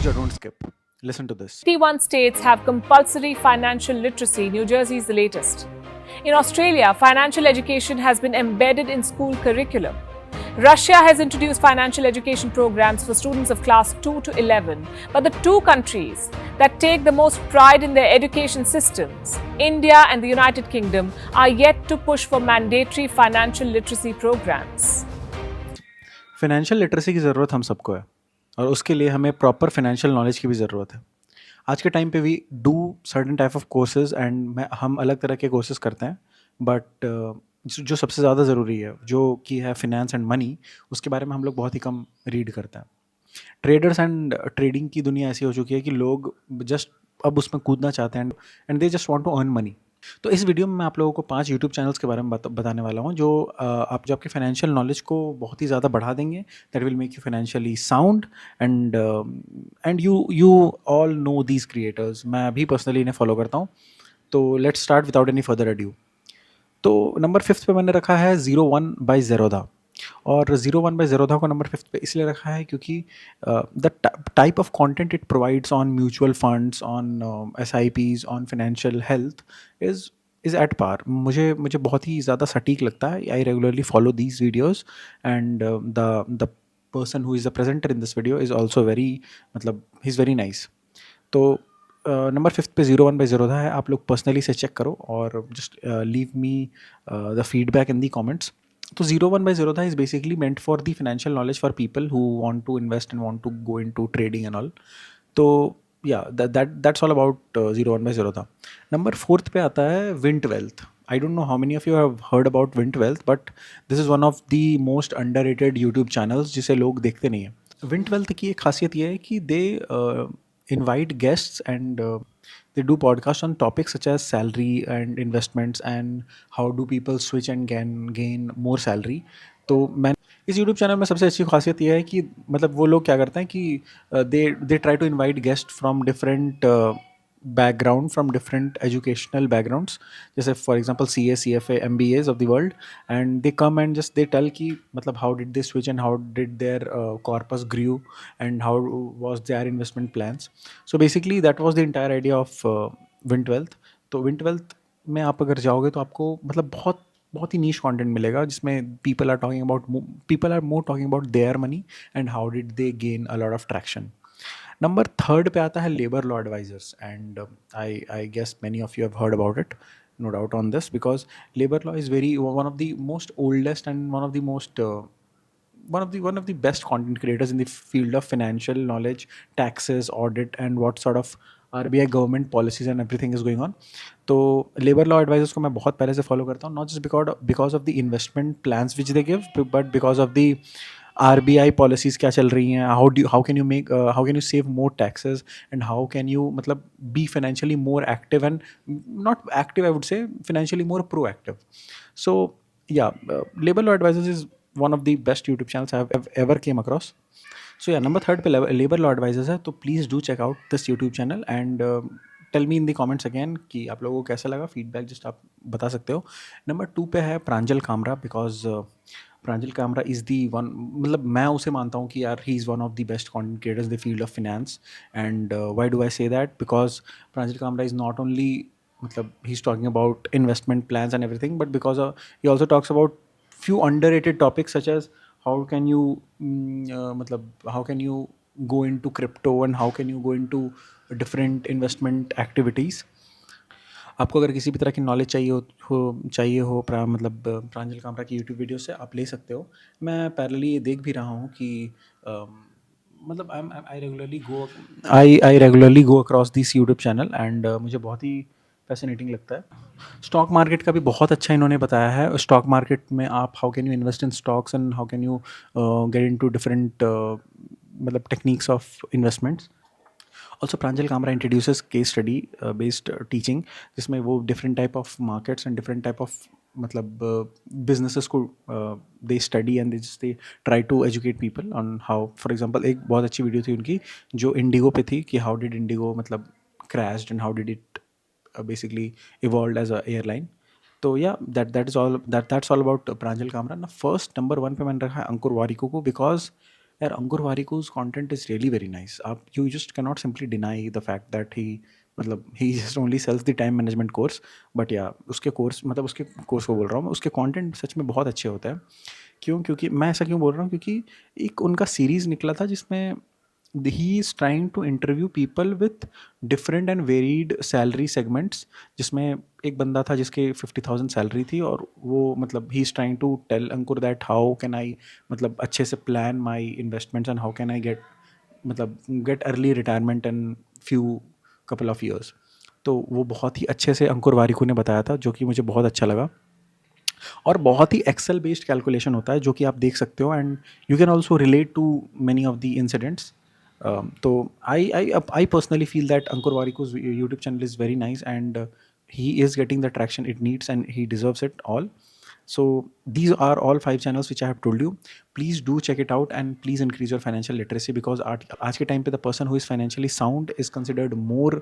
or don't skip. Listen to this. 51 states have compulsory financial literacy. New Jersey is the latest. In Australia, financial education has been embedded in school curriculum. Russia has introduced financial education programs for students of class 2 to 11. But the two countries that take the most pride in their education systems, India and the United Kingdom, are yet to push for mandatory financial literacy programs. Financial literacy की ज़रूरत हम सबको है और उसके लिए हमें proper financial knowledge की भी ज़रूरत है. आज के टाइम पे we do certain type of courses and हम अलग तरह के कोर्सेज करते हैं, बट जो सबसे ज़्यादा ज़रूरी है जो कि है फिनेंस एंड मनी, उसके बारे में हम लोग बहुत ही कम रीड करते हैं. ट्रेडर्स एंड ट्रेडिंग की दुनिया ऐसी हो चुकी है कि लोग जस्ट अब उसमें कूदना चाहते हैं and they just want to earn money. तो इस वीडियो में मैं आप लोगों को 5 यूट्यूब चैनल्स के बारे में बताने वाला हूँ जो आपके फाइनेंशियल नॉलेज को बहुत ही ज़्यादा बढ़ा देंगे. That will make you financially sound and you all know these creators. मैं भी पर्सनली इन्हें फॉलो करता हूँ. तो let's start without any further adieu. तो नंबर 5 पे मैंने रखा है 01 बाय ज़ेरोधा. और 01 बाय ज़ेरोधा को नंबर 5 पे इसलिए रखा है क्योंकि the type of content it provides on mutual funds, on SIPs, on financial health is at par. मुझे बहुत ही ज़्यादा सटीक लगता है. I regularly follow these videos and the person who is the presenter in this video is also very, मतलब he is very nice. तो number 5 पे 01 बाय ज़ेरोधा है. आप लोग पर्सनली से चेक करो और just leave me the feedback in the comments. तो 01 by Zerodha is basically meant for the financial knowledge for people who want to invest and want to go into trading and all. तो yeah, that's all about 01 by Zerodha. Number 4th पे आता है Vint Wealth. I don't know how many of you have heard about Vint Wealth, but this is one of the most underrated YouTube channels जिसे लोग देखते नहीं हैं. Vint Wealth की एक खासियत ये है कि they invite guests and they do podcasts on topics such as salary and investments and how do people switch and gain more salary. तो मैं इस YouTube चैनल में सबसे अच्छी खासियत यह है कि मतलब वो लोग क्या करते हैं कि they try to invite guest from different background, from different educational backgrounds, जैसे for example CA, CFA, MBAs of the world, and they come and just they tell कि मतलब how did they switch and how did their corpus grew and how was their investment plans. So basically that was the entire idea of Vint Wealth. तो Vint Wealth में आप अगर जाओगे तो आपको मतलब बहुत ही नीश कंटेंट मिलेगा जिसमें people are more talking about their money and how did they gain a lot of traction. Number 3rd पे आता है labour law advisors and I guess many of you have heard about it, no doubt on this, because labour law is very one of the most oldest and one of the best content creators in the field of financial knowledge, taxes, audit, and what sort of RBI government policies and everything is going on. तो labour law advisers को मैं बहुत पहले से follow करता हूँ, not just because of the investment plans which they give, but because of the RBI policies क्या चल रही हैं, how can you save more taxes and how can you मतलब be financially more active and not active, I would say financially more proactive. So yeah labour law advisers is one of the best YouTube channels I have ever came across. So yeah, number 3rd पे labor law advisors है, तो please do check out this YouTube channel and tell me in the comments again कि आप लोगों को कैसा लगा. Feedback just आप बता सकते हो. नंबर 2 पे है Pranjal Kamra, because Pranjal Kamra is the one, मतलब मैं उसे मानता हूँ कि यार he is one of the best content creators in the field of finance. And why do I say that, because Pranjal Kamra is not only मतलब he is talking about investment plans and everything, but because he also talks about few underrated topics such as how can you how can you go into crypto and how can you go into different investment activities. आपको अगर किसी भी तरह की knowledge चाहिए हो मतलब प्रांजल कामरा की यूट्यूब वीडियो से आप ले सकते हो. मैं पैरेलली ये देख भी रहा हूँ कि मतलब आई regularly go across this YouTube channel and मुझे बहुत ही फैसिनेटिंग लगता है. स्टॉक मार्केट का भी बहुत अच्छा इन्होंने बताया है. स्टॉक मार्केट में आप how can you invest in stocks and how can you get into different मतलब techniques of investments. Also Pranjal Kamra introduces case study based teaching, जिसमें वो different type of markets and different type of मतलब businesses को they study and they try to educate people on how. For example एक बहुत अच्छी video थी उनकी जो इंडिगो पे थी कि हाउ डिड इंडिगो मतलब crashed and how did it basically evolved as a airline. तो या that's all about प्रांजल कामरा ना. फर्स्ट नंबर 1 पे मैंने रखा है अंकुर वारिको को, बिकॉज यार अंकुर वारिको's content is really very nice. आप you just cannot simply deny the fact that he मतलब he just only sells the time management course, but yeah उसके कोर्स मतलब उसके कोर्स को बोल रहा हूँ मैं, उसके कंटेंट सच में बहुत अच्छे होते हैं। क्यों? क्योंकि मैं ऐसा क्यों बोल रहा हूँ, क्योंकि एक उनका सीरीज़ निकला था जिसमें he is trying to interview people with different and varied salary segments, जिसमें एक बंदा था जिसके 50,000 सैलरी थी, और वो मतलब he is trying to tell Ankur that how can I मतलब अच्छे से plan my investments and how can I get मतलब get early retirement in few couple of years. तो वो बहुत ही अच्छे से अंकुर वारिकू ने बताया था, जो कि मुझे बहुत अच्छा लगा। और बहुत ही एक्सेल बेस्ड कैलकुलेशन होता है जो कि आप देख सकते हो, and you can also relate to many of the incidents. तो I personally feel that Ankur Warikoo's YouTube channel is very nice, and he is getting the traction it needs and he deserves it all. So these are all 5 channels which I have told you. Please do check it out and please increase your financial literacy, because आज के time पे the person who is financially sound is considered more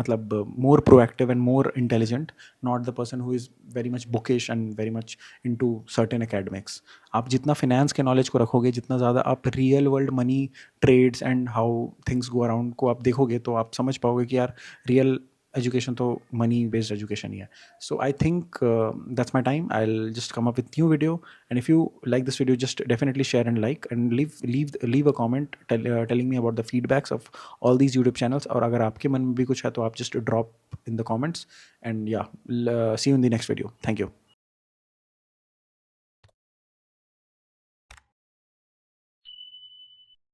मतलब more proactive and more intelligent, not the person who is very much bookish and very much into certain academics. आप जितना finance के knowledge को रखोगे, जितना ज़्यादा आप real world money trades and how things go around को आप देखोगे, तो आप समझ पाओगे कि यार real एजुकेशन तो मनी बेस्ड एजुकेशन ही है। So I think that's my time, I will just come up with new video, and if you like this video just definitely share and like and leave a comment telling me about the feedbacks of all these YouTube channels. और अगर आपके मन में भी कुछ है तो आप just drop in the comments, and yeah see you in the next video. Thank you.